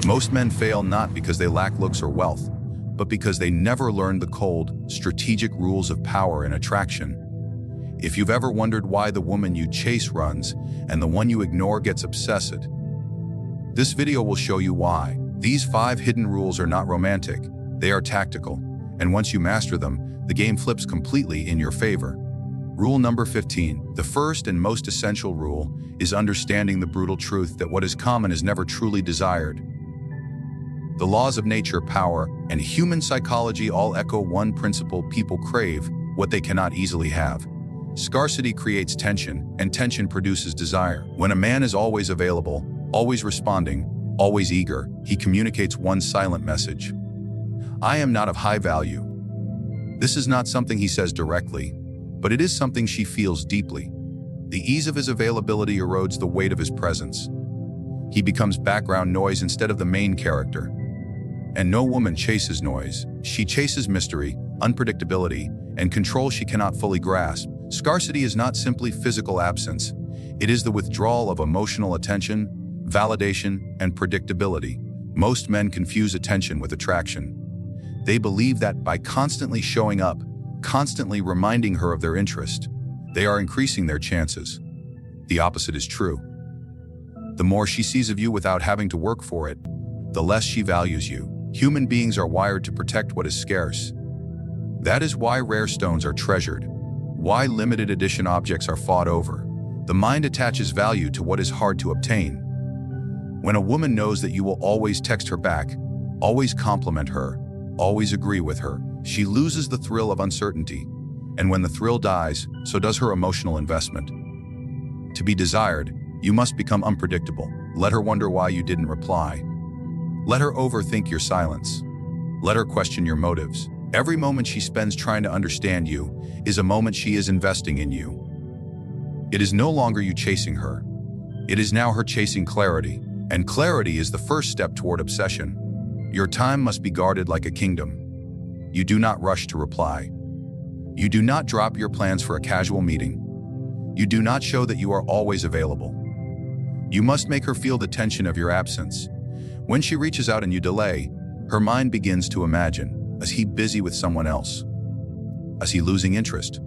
Most men fail not because they lack looks or wealth, but because they never learned the cold, strategic rules of power and attraction. If you've ever wondered why the woman you chase runs and the one you ignore gets obsessed, this video will show you why. These 5 hidden rules are not romantic, they are tactical, and once you master them, the game flips completely in your favor. Rule number 15. The first and most essential rule is understanding the brutal truth that what is common is never truly desired. The laws of nature, power, and human psychology all echo one principle: people crave what they cannot easily have. Scarcity creates tension, and tension produces desire. When a man is always available, always responding, always eager, he communicates one silent message: I am not of high value. This is not something he says directly, but it is something she feels deeply. The ease of his availability erodes the weight of his presence. He becomes background noise instead of the main character. And no woman chases noise. She chases mystery, unpredictability, and control she cannot fully grasp. Scarcity is not simply physical absence. It is the withdrawal of emotional attention, validation, and predictability. Most men confuse attention with attraction. They believe that by constantly showing up, constantly reminding her of their interest, they are increasing their chances. The opposite is true. The more she sees of you without having to work for it, the less she values you. Human beings are wired to protect what is scarce. That is why rare stones are treasured, why limited edition objects are fought over. The mind attaches value to what is hard to obtain. When a woman knows that you will always text her back, always compliment her, always agree with her, she loses the thrill of uncertainty. And when the thrill dies, so does her emotional investment. To be desired, you must become unpredictable. Let her wonder why you didn't reply. Let her overthink your silence. Let her question your motives. Every moment she spends trying to understand you is a moment she is investing in you. It is no longer you chasing her. It is now her chasing clarity. And clarity is the first step toward obsession. Your time must be guarded like a kingdom. You do not rush to reply. You do not drop your plans for a casual meeting. You do not show that you are always available. You must make her feel the tension of your absence. When she reaches out and you delay, her mind begins to imagine: is he busy with someone else? Is he losing interest?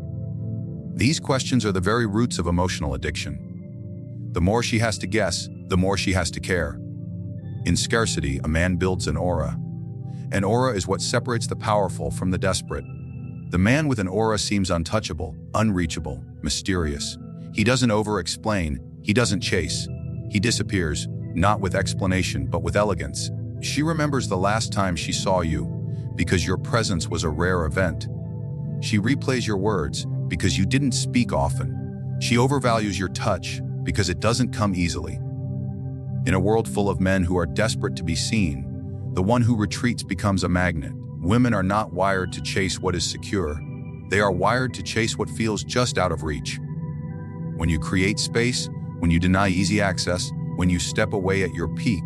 These questions are the very roots of emotional addiction. The more she has to guess, the more she has to care. In scarcity, a man builds an aura. An aura is what separates the powerful from the desperate. The man with an aura seems untouchable, unreachable, mysterious. He doesn't over-explain, he doesn't chase. He disappears, not with explanation, but with elegance. She remembers the last time she saw you, because your presence was a rare event. She replays your words, because you didn't speak often. She overvalues your touch, because it doesn't come easily. In a world full of men who are desperate to be seen, the one who retreats becomes a magnet. Women are not wired to chase what is secure. They are wired to chase what feels just out of reach. When you create space, when you deny easy access, when you step away at your peak,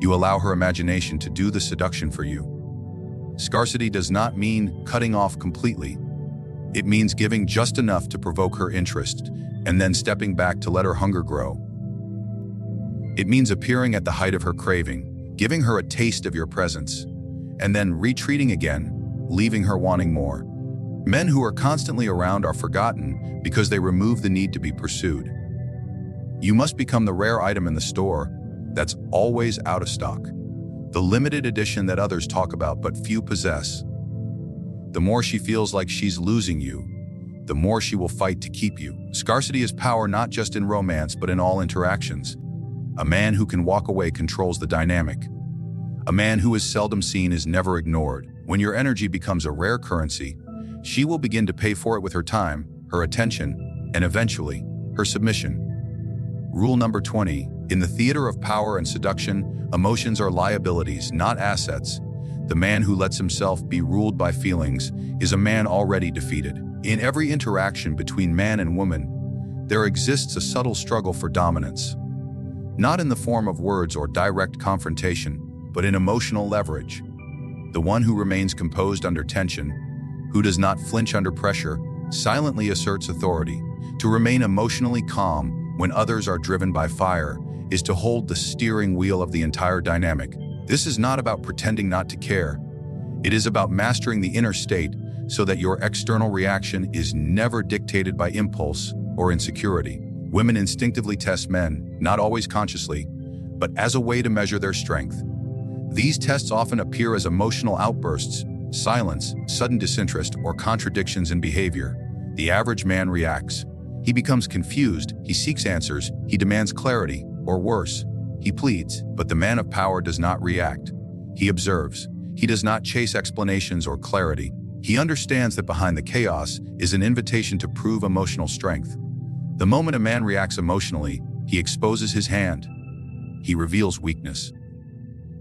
you allow her imagination to do the seduction for you. Scarcity does not mean cutting off completely. It means giving just enough to provoke her interest, and then stepping back to let her hunger grow. It means appearing at the height of her craving, giving her a taste of your presence, and then retreating again, leaving her wanting more. Men who are constantly around are forgotten because they remove the need to be pursued. You must become the rare item in the store that's always out of stock, the limited edition that others talk about but few possess. The more she feels like she's losing you, the more she will fight to keep you. Scarcity is power not just in romance but in all interactions. A man who can walk away controls the dynamic. A man who is seldom seen is never ignored. When your energy becomes a rare currency, she will begin to pay for it with her time, her attention, and eventually, her submission. Rule number 20. In the theater of power and seduction, emotions are liabilities, not assets. The man who lets himself be ruled by feelings is a man already defeated. In every interaction between man and woman, there exists a subtle struggle for dominance. Not in the form of words or direct confrontation, but in emotional leverage. The one who remains composed under tension, who does not flinch under pressure, silently asserts authority. To remain emotionally calm when others are driven by fire is to hold the steering wheel of the entire dynamic. This is not about pretending not to care. It is about mastering the inner state so that your external reaction is never dictated by impulse or insecurity. Women instinctively test men, not always consciously, but as a way to measure their strength. These tests often appear as emotional outbursts, silence, sudden disinterest, or contradictions in behavior. The average man reacts. He becomes confused, he seeks answers, he demands clarity, or worse, he pleads. But the man of power does not react. He observes. He does not chase explanations or clarity. He understands that behind the chaos is an invitation to prove emotional strength. The moment a man reacts emotionally, he exposes his hand. He reveals weakness.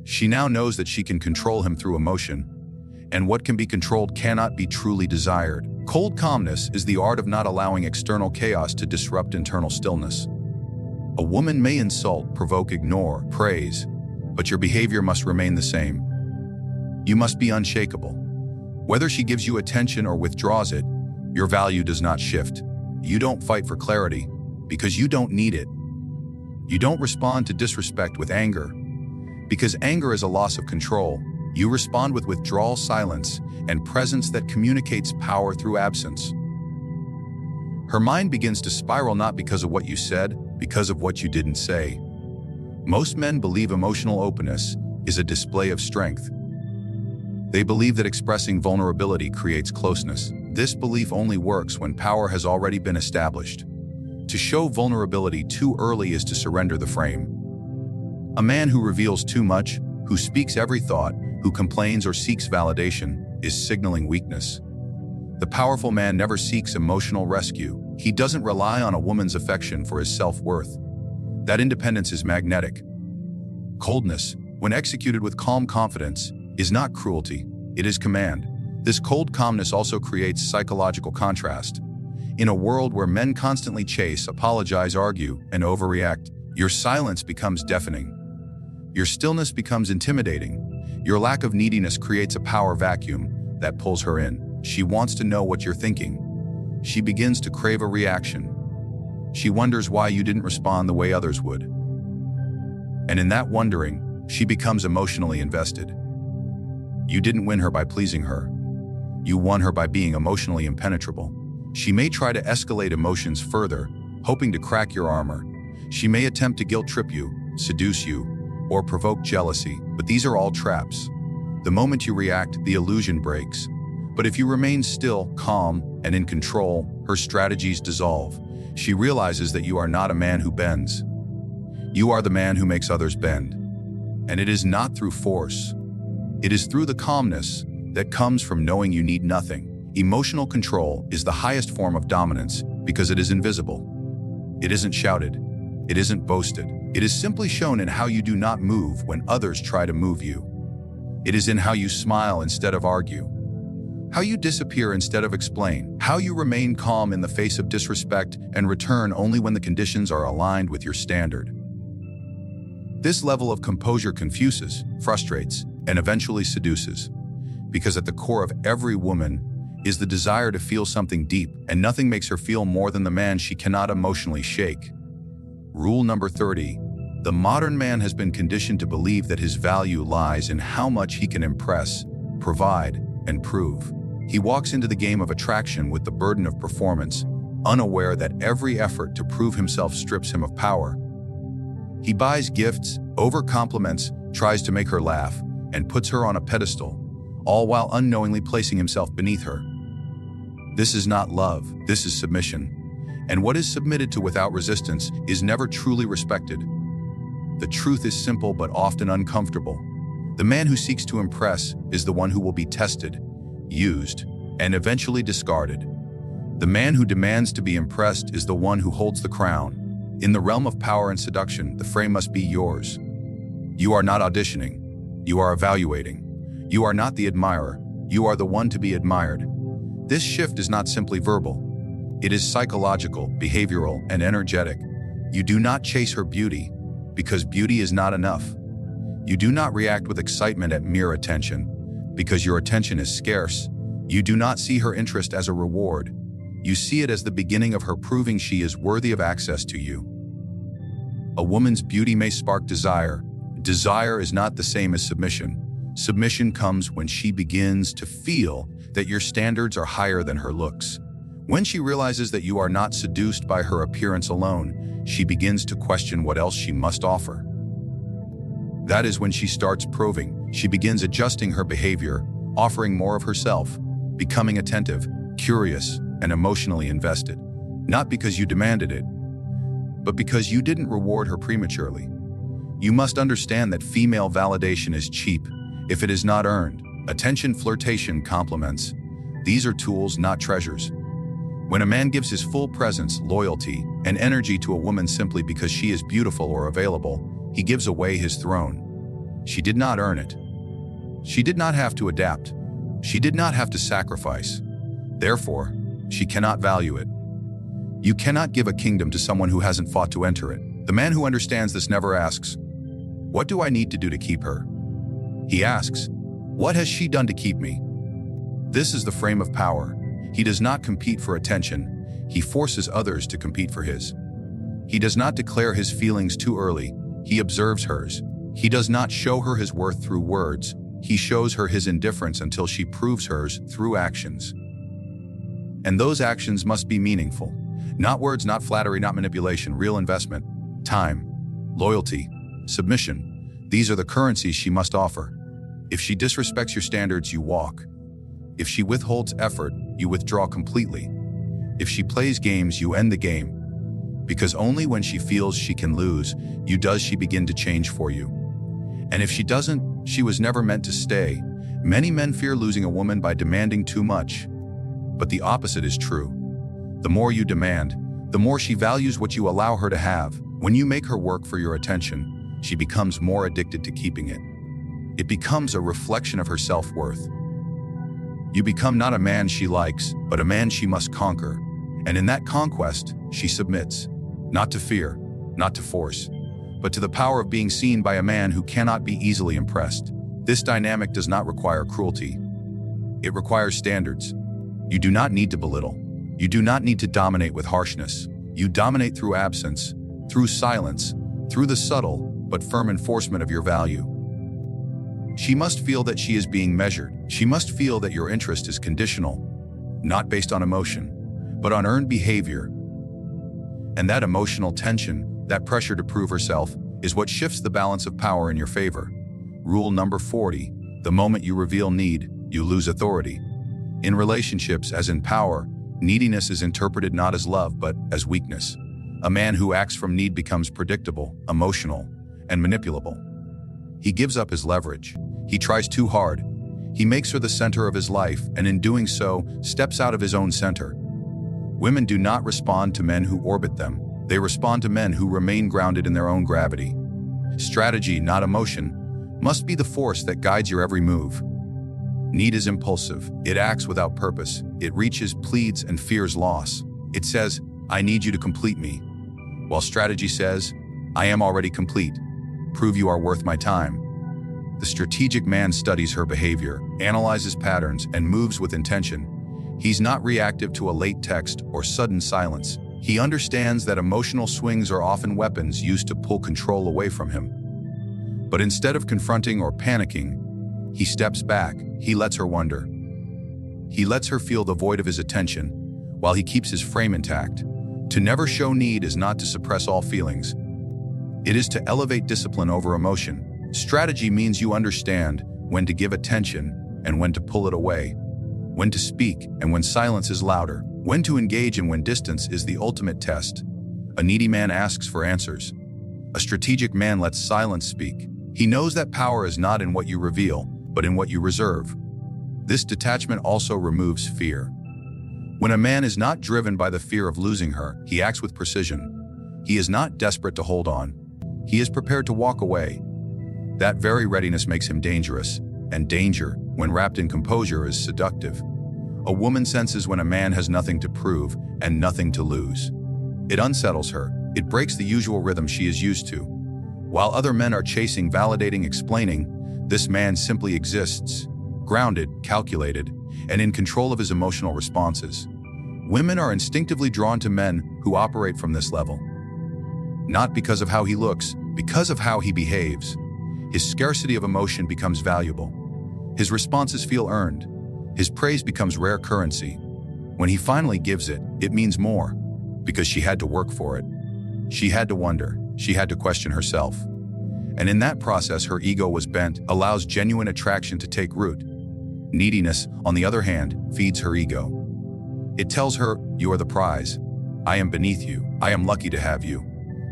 She now knows that she can control him through emotion, and what can be controlled cannot be truly desired. Cold calmness is the art of not allowing external chaos to disrupt internal stillness. A woman may insult, provoke, ignore, praise, but your behavior must remain the same. You must be unshakable. Whether she gives you attention or withdraws it, your value does not shift. You don't fight for clarity because you don't need it. You don't respond to disrespect with anger because anger is a loss of control. You respond with withdrawal, silence, and presence that communicates power through absence. Her mind begins to spiral not because of what you said, because of what you didn't say. Most men believe emotional openness is a display of strength. They believe that expressing vulnerability creates closeness. This belief only works when power has already been established. To show vulnerability too early is to surrender the frame. A man who reveals too much, who speaks every thought, who complains or seeks validation, is signaling weakness. The powerful man never seeks emotional rescue. He doesn't rely on a woman's affection for his self-worth. That independence is magnetic. Coldness, when executed with calm confidence, is not cruelty, it is command. This cold calmness also creates psychological contrast. In a world where men constantly chase, apologize, argue, and overreact, your silence becomes deafening. Your stillness becomes intimidating. Your lack of neediness creates a power vacuum that pulls her in. She wants to know what you're thinking. She begins to crave a reaction. She wonders why you didn't respond the way others would. And in that wondering, she becomes emotionally invested. You didn't win her by pleasing her. You won her by being emotionally impenetrable. She may try to escalate emotions further, hoping to crack your armor. She may attempt to guilt-trip you, seduce you, or provoke jealousy, but these are all traps. The moment you react, the illusion breaks. But if you remain still, calm, and in control, her strategies dissolve. She realizes that you are not a man who bends. You are the man who makes others bend. And it is not through force. It is through the calmness that comes from knowing you need nothing. Emotional control is the highest form of dominance because it is invisible. It isn't shouted. It isn't boasted. It is simply shown in how you do not move when others try to move you. It is in how you smile instead of argue, how you disappear instead of explain, how you remain calm in the face of disrespect and return only when the conditions are aligned with your standard. This level of composure confuses, frustrates, and eventually seduces, because at the core of every woman is the desire to feel something deep, and nothing makes her feel more than the man she cannot emotionally shake. Rule number 30. The modern man has been conditioned to believe that his value lies in how much he can impress, provide, and prove. He walks into the game of attraction with the burden of performance, unaware that every effort to prove himself strips him of power. He buys gifts, over-compliments, tries to make her laugh, and puts her on a pedestal, all while unknowingly placing himself beneath her. This is not love, this is submission. And what is submitted to without resistance is never truly respected. The truth is simple but often uncomfortable. The man who seeks to impress is the one who will be tested, used, and eventually discarded. The man who demands to be impressed is the one who holds the crown. In the realm of power and seduction, the frame must be yours. You are not auditioning. You are evaluating. You are not the admirer. You are the one to be admired. This shift is not simply verbal. It is psychological, behavioral, and energetic. You do not chase her beauty, because beauty is not enough. You do not react with excitement at mere attention, because your attention is scarce. You do not see her interest as a reward. You see it as the beginning of her proving she is worthy of access to you. A woman's beauty may spark desire, Desire is not the same as submission. Submission comes when she begins to feel that your standards are higher than her looks. When she realizes that you are not seduced by her appearance alone, she begins to question what else she must offer. That is when she starts probing. She begins adjusting her behavior, offering more of herself, becoming attentive, curious, and emotionally invested. Not because you demanded it, but because you didn't reward her prematurely. You must understand that female validation is cheap if it is not earned. Attention, flirtation, compliments. These are tools, not treasures. When a man gives his full presence, loyalty, and energy to a woman simply because she is beautiful or available, he gives away his throne. She did not earn it. She did not have to adapt. She did not have to sacrifice. Therefore, she cannot value it. You cannot give a kingdom to someone who hasn't fought to enter it. The man who understands this never asks, "What do I need to do to keep her?" He asks, "What has she done to keep me?" This is the frame of power. He does not compete for attention. He forces others to compete for his. He does not declare his feelings too early. He observes hers. He does not show her his worth through words. He shows her his indifference until she proves hers through actions. And those actions must be meaningful. Not words, not flattery, not manipulation, real investment, time, loyalty, submission. These are the currencies she must offer. If she disrespects your standards, you walk. If she withholds effort, you withdraw completely. If she plays games, you end the game. Because only when she feels she can lose, does she begin to change for you. And if she doesn't, she was never meant to stay. Many men fear losing a woman by demanding too much. But the opposite is true. The more you demand, the more she values what you allow her to have. When you make her work for your attention, she becomes more addicted to keeping it. It becomes a reflection of her self-worth. You become not a man she likes, but a man she must conquer. And in that conquest, she submits. Not to fear, not to force, but to the power of being seen by a man who cannot be easily impressed. This dynamic does not require cruelty. It requires standards. You do not need to belittle. You do not need to dominate with harshness. You dominate through absence, through silence, through the subtle but firm enforcement of your value. She must feel that she is being measured. She must feel that your interest is conditional, not based on emotion, but on earned behavior. And that emotional tension, that pressure to prove herself, is what shifts the balance of power in your favor. Rule number 40, the moment you reveal need, you lose authority. In relationships, as in power, neediness is interpreted not as love, but as weakness. A man who acts from need becomes predictable, emotional, and manipulable. He gives up his leverage. He tries too hard. He makes her the center of his life, and in doing so, steps out of his own center. Women do not respond to men who orbit them. They respond to men who remain grounded in their own gravity. Strategy, not emotion, must be the force that guides your every move. Need is impulsive. It acts without purpose. It reaches, pleads, and fears loss. It says, "I need you to complete me." While strategy says, "I am already complete. Prove you are worth my time." The strategic man studies her behavior, analyzes patterns, and moves with intention. He's not reactive to a late text or sudden silence. He understands that emotional swings are often weapons used to pull control away from him. But instead of confronting or panicking, he steps back. He lets her wonder. He lets her feel the void of his attention while he keeps his frame intact. To never show need is not to suppress all feelings. It is to elevate discipline over emotion. Strategy means you understand when to give attention and when to pull it away, when to speak and when silence is louder, when to engage and when distance is the ultimate test. A needy man asks for answers. A strategic man lets silence speak. He knows that power is not in what you reveal, but in what you reserve. This detachment also removes fear. When a man is not driven by the fear of losing her, he acts with precision. He is not desperate to hold on. He is prepared to walk away. That very readiness makes him dangerous, and danger, when wrapped in composure, is seductive. A woman senses when a man has nothing to prove and nothing to lose. It unsettles her. It breaks the usual rhythm she is used to. While other men are chasing, validating, explaining, this man simply exists, grounded, calculated, and in control of his emotional responses. Women are instinctively drawn to men who operate from this level. Not because of how he looks, because of how he behaves. His scarcity of emotion becomes valuable. His responses feel earned. His praise becomes rare currency. When he finally gives it, it means more, because she had to work for it. She had to wonder. She had to question herself. And in that process, her ego was bent, allows genuine attraction to take root. Neediness, on the other hand, feeds her ego. It tells her, "You are the prize. I am beneath you. I am lucky to have you."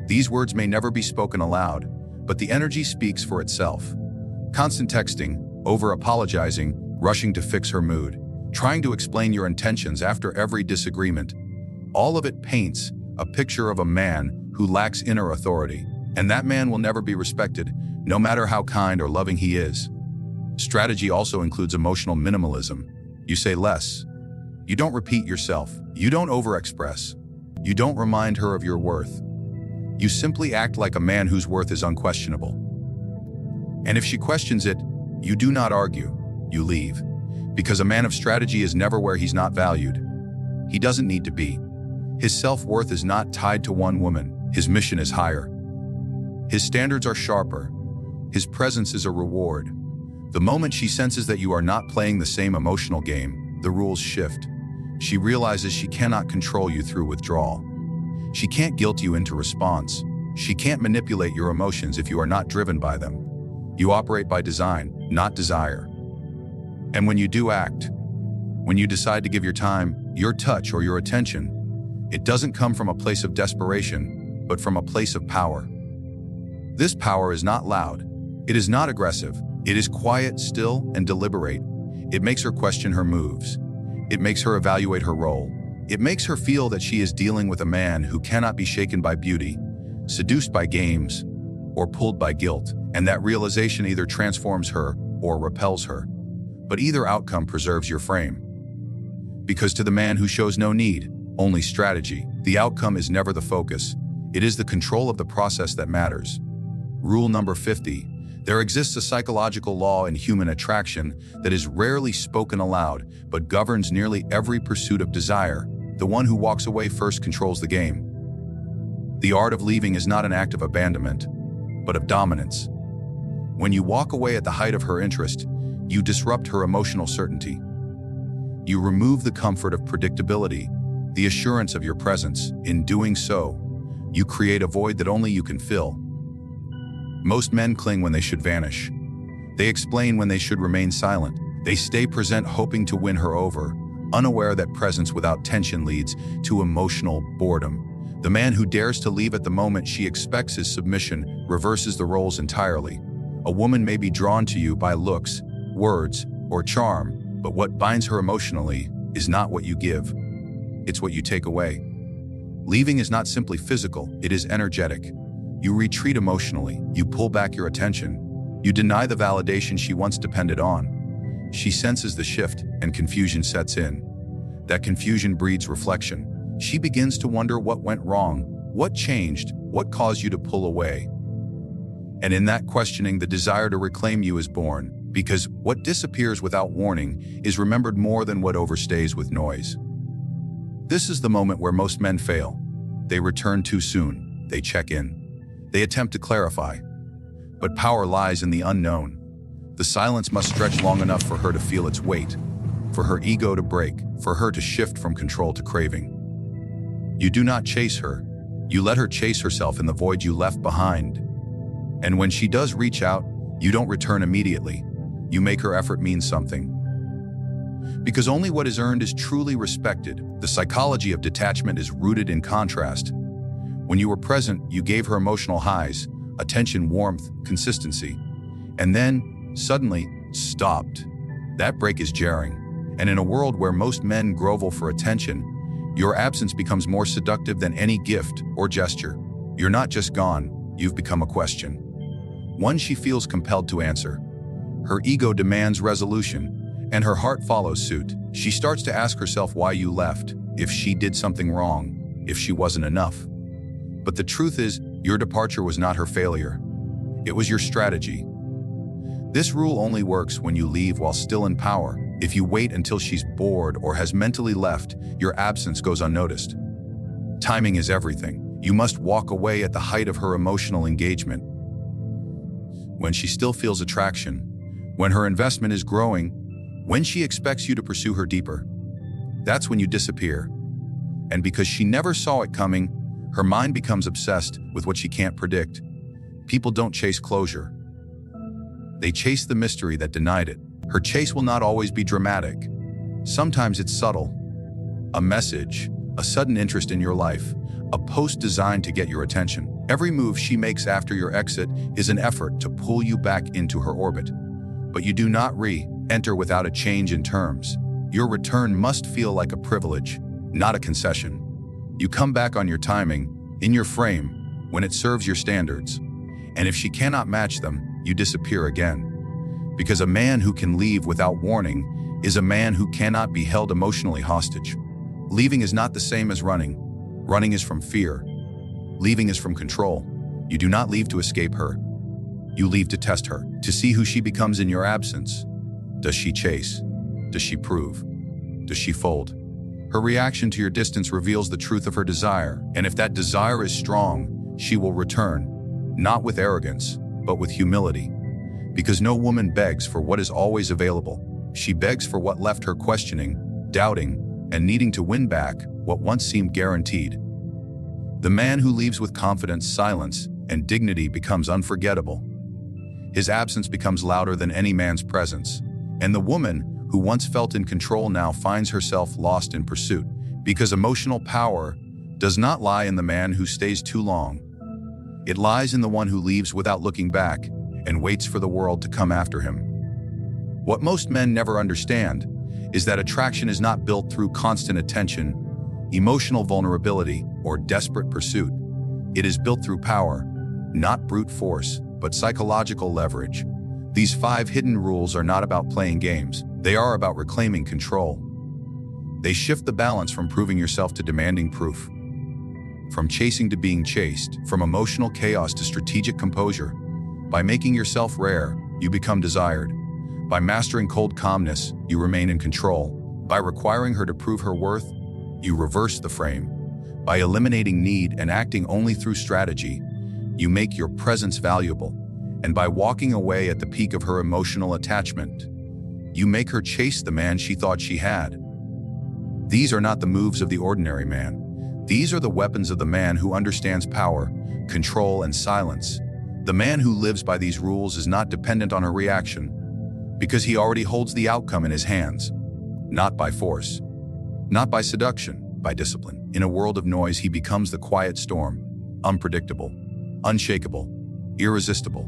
These words may never be spoken aloud, but the energy speaks for itself. Constant texting, over-apologizing, rushing to fix her mood, trying to explain your intentions after every disagreement. All of it paints a picture of a man who lacks inner authority, and that man will never be respected, no matter how kind or loving he is. Strategy also includes emotional minimalism. You say less. You don't repeat yourself. You don't overexpress. You don't remind her of your worth. You simply act like a man whose worth is unquestionable. And if she questions it, you do not argue. You leave. Because a man of strategy is never where he's not valued. He doesn't need to be. His self-worth is not tied to one woman. His mission is higher. His standards are sharper. His presence is a reward. The moment she senses that you are not playing the same emotional game, the rules shift. She realizes she cannot control you through withdrawal. She can't guilt you into response. She can't manipulate your emotions if you are not driven by them. You operate by design, not desire. And when you do act, when you decide to give your time, your touch, or your attention, it doesn't come from a place of desperation, but from a place of power. This power is not loud. It is not aggressive. It is quiet, still, and deliberate. It makes her question her moves. It makes her evaluate her role. It makes her feel that she is dealing with a man who cannot be shaken by beauty, seduced by games, or pulled by guilt. And that realization either transforms her or repels her. But either outcome preserves your frame. Because to the man who shows no need, only strategy, the outcome is never the focus. It is the control of the process that matters. Rule number 50. There exists a psychological law in human attraction that is rarely spoken aloud, but governs nearly every pursuit of desire. The one who walks away first controls the game. The art of leaving is not an act of abandonment, but of dominance. When you walk away at the height of her interest, you disrupt her emotional certainty. You remove the comfort of predictability, the assurance of your presence. In doing so, you create a void that only you can fill. Most men cling when they should vanish. They explain when they should remain silent. They stay present hoping to win her over, unaware that presence without tension leads to emotional boredom. The man who dares to leave at the moment she expects his submission reverses the roles entirely. A woman may be drawn to you by looks, words, or charm, but what binds her emotionally is not what you give. It's what you take away. Leaving is not simply physical, it is energetic. You retreat emotionally, you pull back your attention, you deny the validation she once depended on. She senses the shift, and confusion sets in. That confusion breeds reflection. She begins to wonder what went wrong, what changed, what caused you to pull away. And in that questioning, the desire to reclaim you is born, because what disappears without warning is remembered more than what overstays with noise. This is the moment where most men fail. They return too soon. They check in. They attempt to clarify. But power lies in the unknown. The silence must stretch long enough for her to feel its weight, for her ego to break, for her to shift from control to craving. You do not chase her. You let her chase herself in the void you left behind. And when she does reach out, you don't return immediately. You make her effort mean something. Because only what is earned is truly respected. The psychology of detachment is rooted in contrast. When you were present, you gave her emotional highs, attention, warmth, consistency. And then, suddenly, stopped. That break is jarring. And in a world where most men grovel for attention, your absence becomes more seductive than any gift or gesture. You're not just gone, you've become a question. One she feels compelled to answer. Her ego demands resolution, and her heart follows suit. She starts to ask herself why you left, if she did something wrong, if she wasn't enough. But the truth is, your departure was not her failure. It was your strategy. This rule only works when you leave while still in power. If you wait until she's bored or has mentally left, your absence goes unnoticed. Timing is everything. You must walk away at the height of her emotional engagement. when she still feels attraction, when her investment is growing, when she expects you to pursue her deeper. That's when you disappear. And because she never saw it coming, her mind becomes obsessed with what she can't predict. People don't chase closure. They chase the mystery that denied it. Her chase will not always be dramatic. Sometimes it's subtle. A message, a sudden interest in your life, a post designed to get your attention. Every move she makes after your exit is an effort to pull you back into her orbit. But you do not re-enter without a change in terms. Your return must feel like a privilege, not a concession. You come back on your timing, in your frame, when it serves your standards. And if she cannot match them, you disappear again. Because a man who can leave without warning is a man who cannot be held emotionally hostage. Leaving is not the same as running. Running is from fear. Leaving is from control. You do not leave to escape her. You leave to test her, to see who she becomes in your absence. Does she chase? Does she prove? Does she fold? Her reaction to your distance reveals the truth of her desire, and if that desire is strong, she will return, not with arrogance, but with humility. Because no woman begs for what is always available. She begs for what left her questioning, doubting, and needing to win back what once seemed guaranteed. The man who leaves with confidence, silence, and dignity becomes unforgettable. His absence becomes louder than any man's presence, and the woman who once felt in control now finds herself lost in pursuit, because emotional power does not lie in the man who stays too long. It lies in the one who leaves without looking back and waits for the world to come after him. What most men never understand is that attraction is not built through constant attention, emotional vulnerability, or desperate pursuit. It is built through power, not brute force, but psychological leverage. These 5 hidden rules are not about playing games. They are about reclaiming control. They shift the balance from proving yourself to demanding proof, from chasing to being chased, from emotional chaos to strategic composure. By making yourself rare, you become desired. By mastering cold calmness, you remain in control. By requiring her to prove her worth, you reverse the frame. By eliminating need and acting only through strategy, you make your presence valuable. And by walking away at the peak of her emotional attachment, you make her chase the man she thought she had. These are not the moves of the ordinary man. These are the weapons of the man who understands power, control, and silence. The man who lives by these rules is not dependent on her reaction, because he already holds the outcome in his hands, not by force, not by seduction, by discipline. In a world of noise, he becomes the quiet storm, unpredictable, unshakable, irresistible.